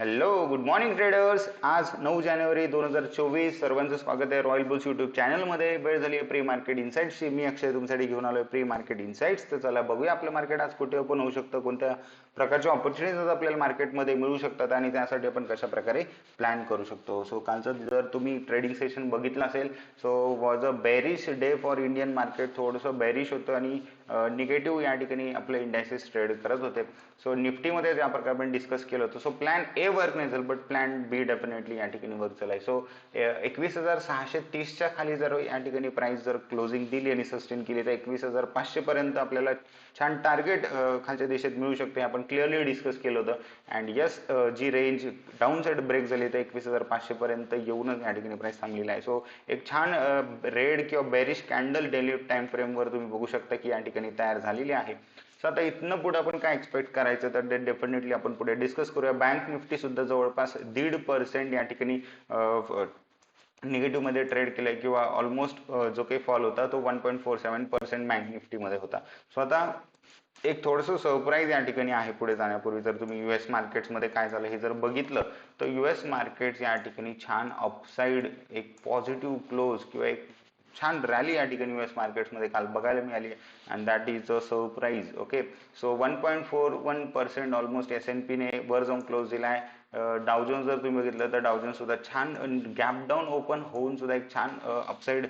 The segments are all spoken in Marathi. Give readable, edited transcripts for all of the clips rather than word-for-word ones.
Hello, good morning traders. आज 9 जानेवारी 2024. सर्वांचं स्वागत आहे रॉयल बुल्स यूट्यूब चॅनलमध्ये. वेळ झाली आहे प्री मार्केट इन्साइट्सची. मी अक्षय तुमच्यासाठी घेऊन आलोय प्री मार्केट इन्साइट्स. तर चला बघूया आपलं मार्केट आज कुठे ओपन होऊ शकतं, कोणत्या प्रकारच्या ऑपॉर्च्युनिटीज आपल्याला मार्केटमध्ये मिळू शकतात आणि त्यासाठी आपण कशा प्रकारे प्लॅन करू शकतो. सो कालचं जर तुम्ही ट्रेडिंग सेशन बघितलं असेल, so was a bearish day for Indian market. थोडंसं बेरिश होतं आणि निगेटिव्ह या ठिकाणी आपले इंडायसेस ट्रेड करत होते. सो निफ्टीमध्ये त्या प्रकारे आपण डिस्कस केलं होतं. सो प्लॅन ए वर्क नाही झालं, बट प्लॅन बी डेफिनेटली या ठिकाणी वर्क झालाय. सो 21,630च्या खाली जर या ठिकाणी प्राइस जर क्लोजिंग दिली आणि सस्टेन केली तर 21,500 पर्यंत आपल्याला छान टार्गेट खालच्या दिशेत मिळू शकते. आपण क्लिअरली डिस्कस केलं होतं. अँड यस, जी रेंज डाऊन साईड ब्रेक झाली तर 21,500 पर्यंत येऊनच या ठिकाणी प्राइस थांबलेला आहे. सो एक छान रेड किंवा बेरिश कॅन्डल डेली टाइम फ्रेमवर तुम्ही बघू शकता की या ठिकाणी तयार झालेली आहे. सो आता इथनं पुढे आपण काय एक्सपेक्ट करायचं तर डेफिनेटली आपण पुढे डिस्कस करूया. बँक निफ्टी सुद्धा जवळपास 1.5% या ठिकाणी निगेटिव्ह मध्ये ट्रेड केलाय किंवा ऑलमोस्ट जो काही फॉल होता तो 1.47% बँक निफ्टीमध्ये होता. सो आता एक थोडंसं सरप्राईज या ठिकाणी आहे पुढे जाण्यापूर्वी. जर तुम्ही युएस मार्केट्समध्ये काय झालं हे जर बघितलं तर युएस मार्केट्स या ठिकाणी छान अपसाईड एक पॉझिटिव्ह क्लोज किंवा एक छान रॅली या ठिकाणी युएस मार्केट्समध्ये काल बघायला मिळाली and that is a surprise. Okay, so 1.41% almost S&P ने वर जाऊन क्लोज दिलाय. डावजोन्स जर तुम्ही बघितलं तर डावजोन्स सुद्धा छान गॅप डाऊन ओपन होऊन सुद्धा एक छान अपसाईड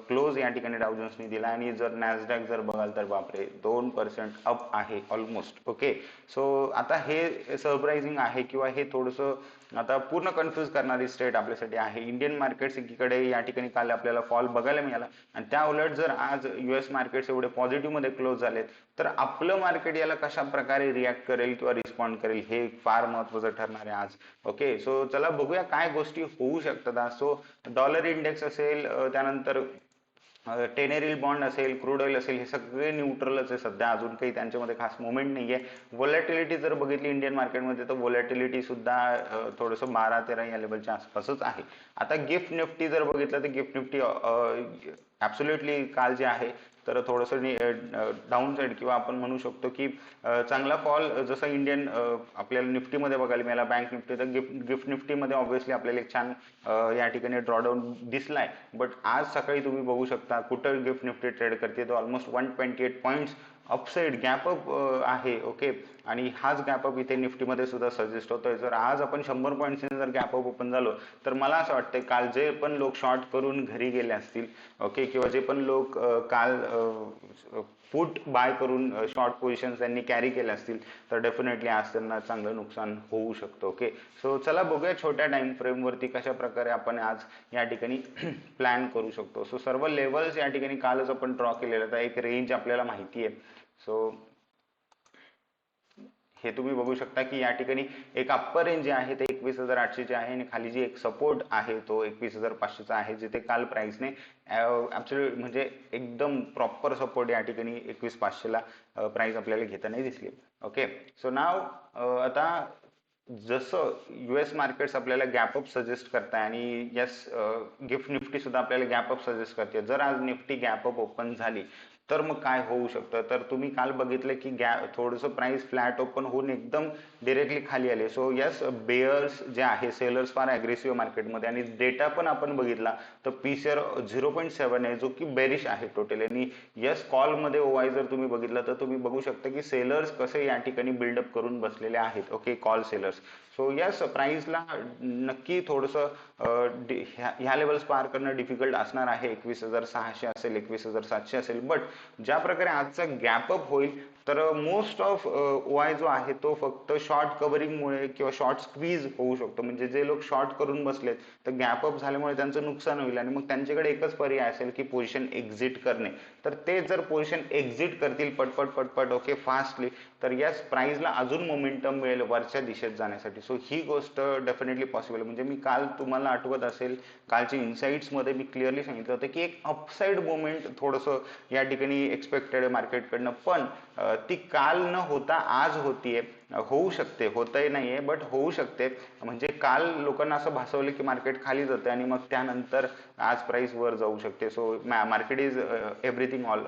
क्लोज या ठिकाणी डावजोन्सनी दिला. आणि जर नॅसडॅक जर बघाल तर बापरे 2% अप आहे ऑलमोस्ट. ओके, सो आता हे सरप्राइझिंग आहे किंवा हे थोडंसं आता पूर्ण कन्फ्यूज करणारी स्टेट आपल्यासाठी आहे. इंडियन मार्केट्स एकीकडे या ठिकाणी काल आपल्याला फॉल बघायला मिळाला आणि त्या उलट जर आज युएस मार्केट्स एवढे पॉझिटिव्ह मध्ये क्लोज झालेत तर आपलं मार्केट याला कशा प्रकारे रिॲक्ट करेल किंवा रिस्पॉन्ड करेल हे फार महत्वाचं ठरणार आहे आज. ओके, सो चला बघूया काय गोष्टी होऊ शकतात आज. सो डॉलर इंडेक्स असेल, त्यानंतर टेनेरिल बॉन्ड असेल, क्रूड ऑइल असेल, हे सगळे न्यूट्रलच आहे सध्या. अजून काही त्यांच्यामध्ये खास मुवमेंट नाहीये. व्होलॅटिलिटी जर बघितली इंडियन मार्केटमध्ये तर व्होलॅटिलिटी सुद्धा थोडंसं 12-13 या लेवलच्या आसपासच आहे. आता गिफ्ट निफ्टी जर बघितलं तर गिफ्ट निफ्टी ऍब्सोल्युटली काल जे आहे तर थोडंसं डाऊन साईड किंवा आपण म्हणू शकतो की चांगला फॉल जसं इंडियन आपल्याला निफ्टीमध्ये बघायला मिळाला बँक निफ्टी, तर गिफ्ट निफ्टीमध्ये ऑब्व्हियसली आपल्याला एक छान या ठिकाणी ड्रॉडाऊन दिसलाय. बट आज सकाळी तुम्ही बघू शकता कुठं गिफ्ट निफ्टी ट्रेड करते तर ऑलमोस्ट 128 पॉईंट्स अपसाईड गॅपअप आहे. ओके, आणि हाच गॅपअप इथे निफ्टीमध्ये सुद्धा सजेस्ट होतोय. जर आज आपण 100 पॉईंट्सने जर गॅपअप ओपन झालो तर मला असं वाटतं काल जे पण लोक शॉर्ट करून घरी गेले असतील, ओके, किंवा जे पण लोक काल पुट बाय करून शॉर्ट पोझिशन त्यांनी कॅरी केल्या असतील तर डेफिनेटली आज त्यांना चांगलं नुकसान होऊ शकतं. ओके, सो चला बघूया छोट्या टाइम फ्रेम वरती कशा प्रकारे आपण आज या ठिकाणी प्लॅन करू शकतो. सो सर्व लेवल्स या ठिकाणी कालच आपण ड्रॉ केलेलं तर एक रेंज आपल्याला माहिती आहे. सो हे तुम्ही बघू शकता की या ठिकाणी एक अप्पर रेंज जे आहे ते 21,800 आहे आणि खाली जी एक सपोर्ट आहे तो 21,500 आहे, जिथे काल प्राइसने ऍब्सोल्यूट म्हणजे एकदम प्रॉपर सपोर्ट या ठिकाणी 21,500 प्राइस आपल्याला घेताना दिसली. ओके, सो नाव आता जसं युएस मार्केट्स आपल्याला गॅपअप सजेस्ट करताय आणि यस गिफ्ट निफ्टी सुद्धा आपल्याला गॅपअप सजेस्ट करते. जर आज निफ्टी गॅपअप ओपन झाली तर मग काय होऊ शकतं तर तुम्ही काल बघितलं की थोडंसं प्राइस फ्लॅट ओपन होऊन एकदम डिरेक्टली खाली आले. सो यस, बेअर्स जे आहे सेलर्स फार अग्रेसिव्ह मार्केटमध्ये आणि डेटा पण आपण बघितला तर पीसीआर 0.7 आहे जो की बेरिश आहे टोटली. आणि यस, कॉलमध्ये ओआय जर तुम्ही बघितलं तर तुम्ही बघू शकता की सेलर्स कसे या ठिकाणी बिल्डअप करून बसलेले आहेत. Okay, call sellers. So yes, प्राइसला नक्की थोडंसं ह्या लेवल्स पार करणं डिफिकल्ट असणार आहे. 21,600 असेल, 21,700 असेल, बट ज्या प्रकारे आजचा गॅपअप होईल तर मोस्ट ऑफ ओआय जो आहे तो फक्त शॉर्ट कव्हरिंगमुळे किंवा शॉर्ट स्क्वीज होऊ शकतो. म्हणजे जे लोक शॉर्ट करून बसलेत तर गॅपअप झाल्यामुळे त्यांचं नुकसान होईल आणि मग त्यांच्याकडे एकच पर्याय असेल की पोझिशन एक्झिट करणे. तर ते जर पोझिशन एक्झिट करतील पटपट पटपट, ओके, फास्टली, तर याच प्राइसला अजून मोमेंटम मिळेल वरच्या दिशेत जाण्यासाठी. सो ही गोष्ट डेफिनेटली पॉसिबल. म्हणजे मी काल तुम्हाला आठवत असेल कालच्या इन्साइट्समध्ये मी क्लिअरली सांगितलं होतं की एक अपसाईड मोमेंट थोडंसं या ठिकाणी एक्सपेक्टेड आहे मार्केटकडनं. पण ती काल न होता आज होतीये, होऊ शकते, होतही नाहीये बट होऊ शकते. म्हणजे काल लोकांना असं भासवलं की मार्केट खाली जाते आणि मग त्यानंतर आज प्राइस वर जाऊ शकते. So market is everything all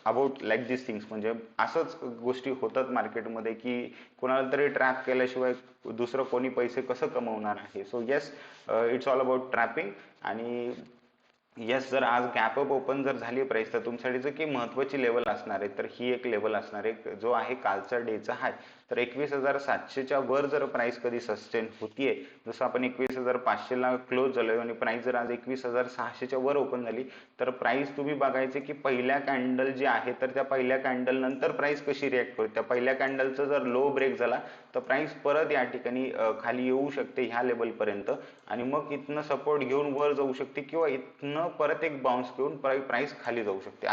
about like this things. म्हणजे असंच गोष्टी होतात मार्केटमध्ये की कोणाला तरी ट्रॅप केल्याशिवाय दुसरं कोणी पैसे कसं कमवणार आहे. So yes, it's all about trapping. आणि येस, जर आज गॅप अप ओपन जर झाली प्राइस तर तुमच्यासाठी जर की महत्वाची लेवल असणार आहे तर ही एक लेवल असणार आहे जो आहे कालचा डेचा हाय. तर 21,700च्या वर जर प्राइस कधी सस्टेन होतीये, जसं आपण 21,500 ला क्लोज झालोय आणि प्राइस जर आज 21,600च्या वर ओपन झाली तर प्राइस तुम्ही बघायचे की पहिल्या कॅन्डल जी आहे तर त्या पहिल्या कॅन्डल नंतर प्राइस कशी रिॲक्ट होईल. त्या पहिल्या कॅन्डलचा जर लो ब्रेक झाला तर प्राइस परत या ठिकाणी खाली येऊ शकते ह्या लेवल पर्यंत आणि मग इथनं सपोर्ट घेऊन वर जाऊ शकते किंवा इथनं परत एक बाउन्स घेऊन प्राइस खाली जाऊ शकते.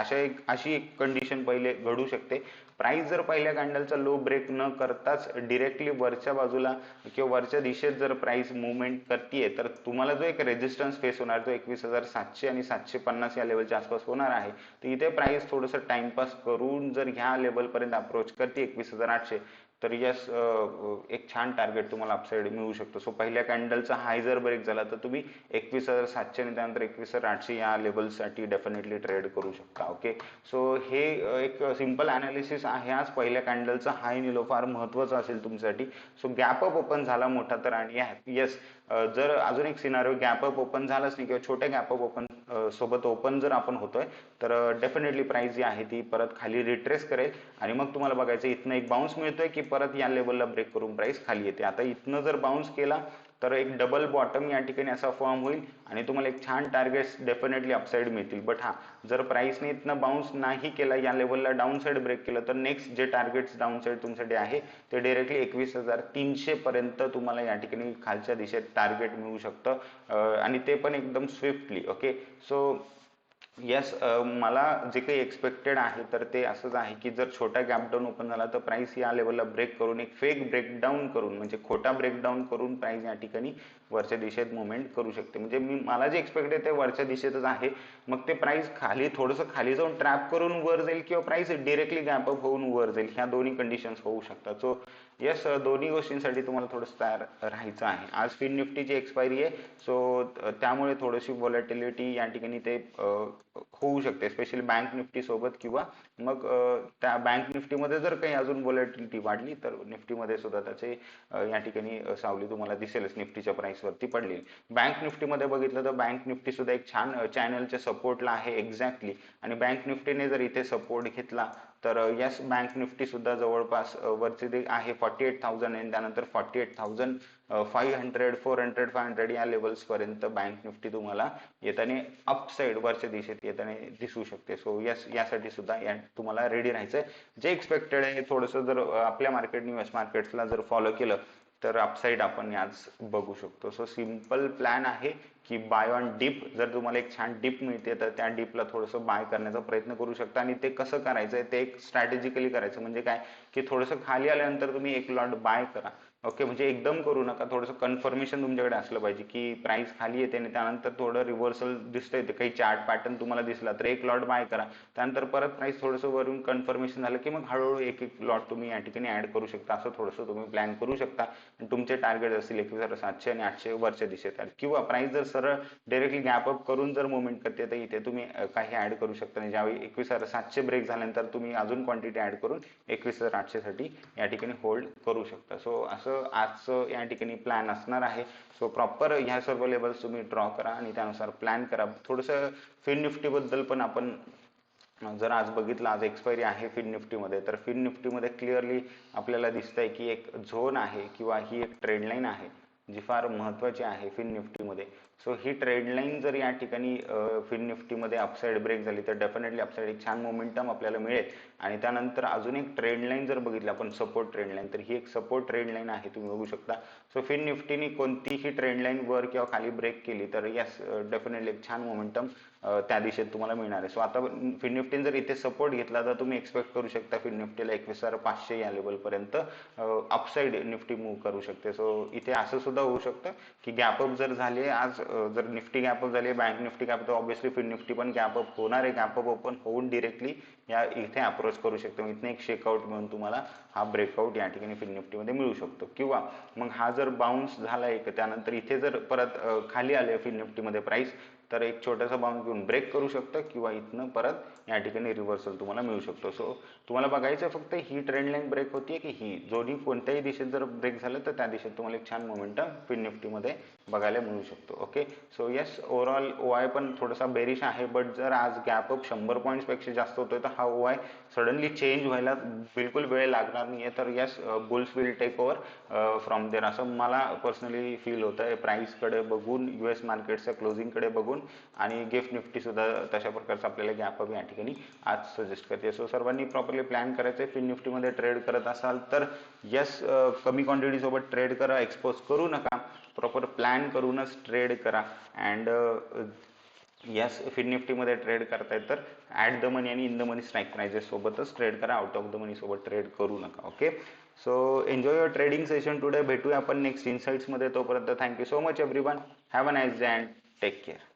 अशी एक कंडिशन पहिले घडू शकते. प्राइस जर पहिल्या कॅन्डलचा लो ब्रेक न करताच डिरेक्टली वरच्या बाजूला किंवा वरच्या दिशेत जर प्राइस मुवमेंट करतीये तर तुम्हाला जो एक रेजिस्टन्स फेस होणार तो 21,700 आणि 750 या लेवलच्या आसपास होणार आहे. तर इथे प्राइस थोडंसं टाइमपास करून जर ह्या लेवल पर्यंत अप्रोच करते 21,800 तर यस, एक छान टार्गेट तुम्हाला अपसाइड मिळू शकतो. सो पहिल्या कॅन्डलचा हाय जर ब्रेक झाला तर तुम्ही 21,700 आणि त्यानंतर 21,800 या लेवलसाठी डेफिनेटली ट्रेड करू शकता. ओके, सो हे एक सिंपल अनालिसिस आहे आज. पहिल्या कॅन्डलचा हाय लो फार महत्वाचा असेल तुमच्यासाठी. सो गॅप अप ओपन झाला मोठा तर आणि येस, जर अजून एक सिनारिओ गॅप अप ओपन झालाच नाही किंवा छोट्या गॅप अप ओपन सोबत ओपन जर आपण होतोय तर डेफिनेटली प्राइस जी आहे ती परत खाली रिट्रेस करेल आणि मग तुम्हाला बघायचं इथनं एक बाउन्स मिळतोय की परत या लेवलला ब्रेक करून प्राइस खाली येते. आता इथनं जर बाउन्स केला तर एक डबल बॉटम या ठिकाणी असा फॉर्म होईल आणि तुम्हाला एक छान टार्गेट्स डेफिनेटली अपसाइड मिळतील. बट हा, जर प्राइसने इथनं बाउन्स नाही केला या लेवलला डाऊन साइड ब्रेक केलं तर नेक्स्ट जे टार्गेट्स डाऊन साइड तुमच्यासाठी आहे ते डायरेक्टली 21,300 पर्यंत तुम्हाला या ठिकाणी खालच्या दिशेत टार्गेट मिळू शकतं आणि ते पण एकदम स्विफ्टली. ओके, सो येस, मला जे काही एक्सपेक्टेड आहे तर ते असंच आहे की जर छोटा गॅप डाऊन ओपन झाला तर प्राइस या लेवलला ब्रेक करून एक फेक ब्रेकडाऊन करून म्हणजे खोटा ब्रेकडाऊन करून प्राइस या ठिकाणी वरच्या दिशेत मुवमेंट करू शकते. म्हणजे मला जे एक्सपेक्ट आहे ते वरच्या दिशेतच आहे. मग ते प्राइस खाली थोडंसं खाली जाऊन ट्रॅप करून वर जाईल किंवा प्राइस डिरेक्टली गॅप अप होऊन वर जाईल. ह्या दोन्ही कंडिशन्स होऊ शकतात. सो येस, दोन्ही गोष्टींसाठी तुम्हाला थोडंसं तयार राहायचं आहे. आज फिन निफ्टीची एक्सपायरी आहे. सो त्यामुळे थोडीशी व्हॉलॅटिलिटी या ठिकाणी ते होऊ शकते स्पेशली बँक निफ्टी सोबत किंवा मग त्या बँक निफ्टीमध्ये जर काही अजून व्हॉलॅटिलिटी वाढली तर निफ्टीमध्ये सुद्धा त्याचे या ठिकाणी सावली तुम्हाला दिसेलच निफ्टीच्या प्राइस वरती पडली. बँक निफ्टीमध्ये बघितलं तर बँक निफ्टी सुद्धा एक छान चॅनलच्या सपोर्टला आहे एक्झॅक्टली आणि बँक निफ्टीने जर इथे सपोर्ट घेतला तर यस, बँक निफ्टी सुद्धा जवळपास वरती आहे 48,000 आणि त्यानंतर 48,500 400 500 या लेवल्स पर्यंत बँक निफ्टी तुम्हाला येताना अपसाइड वरच्या दिशेत येताना दिसू शकते. सो यस, यासाठी सुद्धा तुम्हाला रेडी राहायचंय. जे एक्सपेक्टेड आहे थोडंसं जर आपल्या मार्केटने US मार्केट्सला जर फॉलो केलं तर अपसाइड आपण आज बघू शकतो. सो सिंपल प्लॅन आहे की बाय ऑन डिप. जर तुम्हाला एक छान डिप मिळते तर त्या डिपला थोडंसं बाय करण्याचा प्रयत्न करू शकता आणि ते कसं करायचंय ते एक स्ट्रॅटेजिकली करायचं. म्हणजे काय की थोडंसं खाली आल्यानंतर तुम्ही एक लॉट बाय करा. ओके, म्हणजे एकदम करू नका. थोडंसं कन्फर्मेशन तुमच्याकडे असलं पाहिजे की प्राइस खाली येते आणि त्यानंतर थोडं रिव्हर्सल दिसतंय ते काही चार्ट पॅटर्न तुम्हाला दिसला तर एक लॉट बाय करा. त्यानंतर परत प्राइस थोडंसं वरून कन्फर्मेशन झालं की मग हळूहळू एक एक लॉट तुम्ही या ठिकाणी ऍड करू शकता. असं थोडंसं तुम्ही प्लॅन करू शकता. तुमचे टार्गेट असतील 21,700 आणि 800 वरच्या दिशेत किंवा प्राइस जर सरळ डायरेक्टली गॅप अप करून जर मुवमेंट करते तर इथे तुम्ही काही ऍड करू शकता आणि ज्यावेळी 21,700 ब्रेक झाल्यानंतर तुम्ही अजून क्वांटिटी ऍड करून 21,800 साठी या ठिकाणी होल्ड करू शकता. सो असं आजचं या ठिकाणी प्लॅन असणार आहे. सो प्रॉपर ह्या सर्व लेवल्स तुम्ही ड्रॉ करा आणि त्यानुसार प्लॅन करा. थोडंसं फिन निफ्टी बद्दल पण आपण जर आज बघितलं, आज एक्सपायरी आहे फिन निफ्टीमध्ये तर फिन निफ्टीमध्ये क्लिअरली आपल्याला दिसतंय की एक झोन आहे किंवा ही एक ट्रेंड लाईन आहे जी फार महत्वाची आहे फिन निफ्टीमध्ये. सो ही ट्रेंड लाईन जर या ठिकाणी फिन निफ्टीमध्ये अपसाइड ब्रेक झाली तर डेफिनेटली अपसाइड एक छान मोमेंटम आपल्याला मिळेल आणि त्यानंतर अजून एक ट्रेंड लाईन जर बघितली आपण सपोर्ट ट्रेंड लाईन तर ही एक सपोर्ट ट्रेंड लाईन आहे, तुम्ही बघू शकता. सो फिन निफ्टीने कोणतीही ट्रेंड लाईन वर किंवा खाली ब्रेक केली तर यस डेफिनेटली एक छान मोमेंटम त्या दिशेत तुम्हाला मिळणार आहे. सो आता फिन निफ्टीने जर इथे सपोर्ट घेतला तर तुम्ही एक्सपेक्ट करू शकता फिन निफ्टीला 21,500 या लेवल पर्यंत अपसाइड निफ्टी मूव्ह करू शकते. सो इथे असं सुद्धा होऊ शकतं की गॅपअप जर झाले आज, जर निफ्टी गॅपअप झाली, बँक निफ्टी गॅप, तर ऑब्व्हियसली फिन निफ्टी पण गॅपअप होणार आहे. गॅपअप ओपन होऊन डिरेक्टली या इथे अप्रोच करू शकतो. इथे एक शेकआउट मिळून तुम्हाला हा ब्रेकआउट या ठिकाणी फिन निफ्टीमध्ये मिळू शकतो. किंवा मग हा जर बाउन्स झाला एक, त्यानंतर इथे जर परत खाली आले फिन निफ्टीमध्ये प्राइस, तर एक छोटासा बाउन्स घेऊन ब्रेक करू शकतं किंवा इथनं परत या ठिकाणी रिव्हर्सल तुम्हाला मिळू शकतो. सो तुम्हाला बघायचं फक्त ही ट्रेंड लाईन ब्रेक होतीये की ही, दोन्ही कोणत्याही दिशेत जर ब्रेक झालं तर त्या दिशेत तुम्हाला एक छान मोमेंटम फिन निफ्टीमध्ये बघायला मिळू शकतो. ओके, सो येस, ओव्हरऑल ओआय पण थोडासा बेरिश आहे, बट जर आज गॅपअप 100 पॉईंट्स पेक्षा जास्त होतोय तर हा ओआय सडनली चेंज व्हायला बिलकुल वेळ लागणार नाहीये. तर yes, bulls will take over from there असं मला पर्सनली फील होत आहे. प्राइसकडे बघून, US मार्केटच्या क्लोजिंगकडे बघून आणि गिफ्ट निफ्टी सुद्धा तशा प्रकारचा आपल्याला गॅपअप या ठिकाणी आज सजेस्ट करते. सो सर्वांनी प्रॉपरली प्लॅन करायचं आहे. फिन निफ्टीमध्ये ट्रेड करत असाल तर येस, कमी क्वांटिटी सोबत ट्रेड करा, एक्सपोज करू नका, प्रॉपर प्लॅन करूनच ट्रेड करा. अँड येस, फिन निफ्टीमध्ये ट्रेड करताय तर ॲट द मनी आणि in the money strike prices सोबतच ट्रेड करा, आउट ऑफ द मनी सोबत ट्रेड करू नका. Okay, so enjoy your trading session today. भेटूया आपण नेक्स्ट इनसाइट्समध्ये. तोपर्यंत thank you so much everyone. Have a nice day and take care.